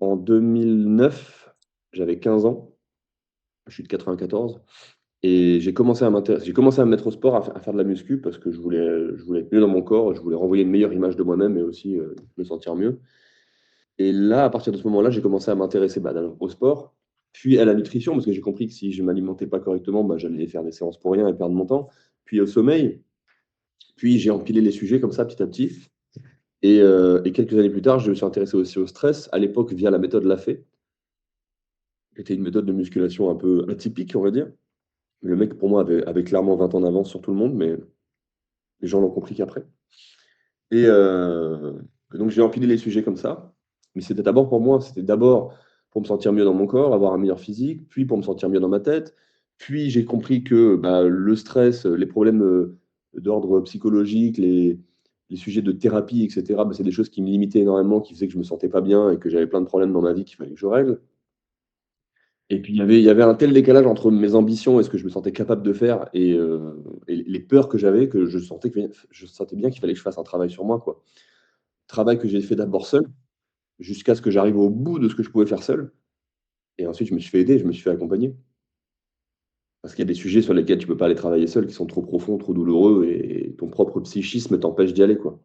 En 2009, j'avais 15 ans, je suis de 94 et j'ai commencé à me mettre au sport, à faire de la muscu parce que je voulais être mieux dans mon corps, je voulais renvoyer une meilleure image de moi-même et aussi, me sentir mieux. Et là, à partir de ce moment-là, j'ai commencé à m'intéresser, d'abord au sport, puis à la nutrition parce que j'ai compris que si je m'alimentais pas correctement, j'allais faire des séances pour rien et perdre mon temps, puis au sommeil, puis j'ai empilé les sujets comme ça petit à petit et quelques années plus tard, je me suis intéressé aussi au stress, à l'époque via la méthode Lafay, qui était une méthode de musculation un peu atypique, on va dire. Le mec, pour moi, avait clairement 20 ans d'avance sur tout le monde, mais les gens l'ont compris qu'après. Et donc j'ai empilé les sujets comme ça. Mais c'était d'abord pour moi, c'était d'abord pour me sentir mieux dans mon corps, avoir un meilleur physique, puis pour me sentir mieux dans ma tête. Puis j'ai compris que le stress, les problèmes d'ordre psychologique, les sujets de thérapie, etc., c'est des choses qui me limitaient énormément, qui faisaient que je me sentais pas bien et que j'avais plein de problèmes dans ma vie qu'il fallait que je règle. Et puis il y avait un tel décalage entre mes ambitions et ce que je me sentais capable de faire et les peurs que j'avais, que je sentais bien qu'il fallait que je fasse un travail sur moi, quoi. Travail que j'ai fait d'abord seul, jusqu'à ce que j'arrive au bout de ce que je pouvais faire seul et ensuite je me suis fait aider, je me suis fait accompagner. Parce qu'il y a des sujets sur lesquels tu peux pas aller travailler seul, qui sont trop profonds, trop douloureux et ton propre psychisme t'empêche d'y aller, quoi.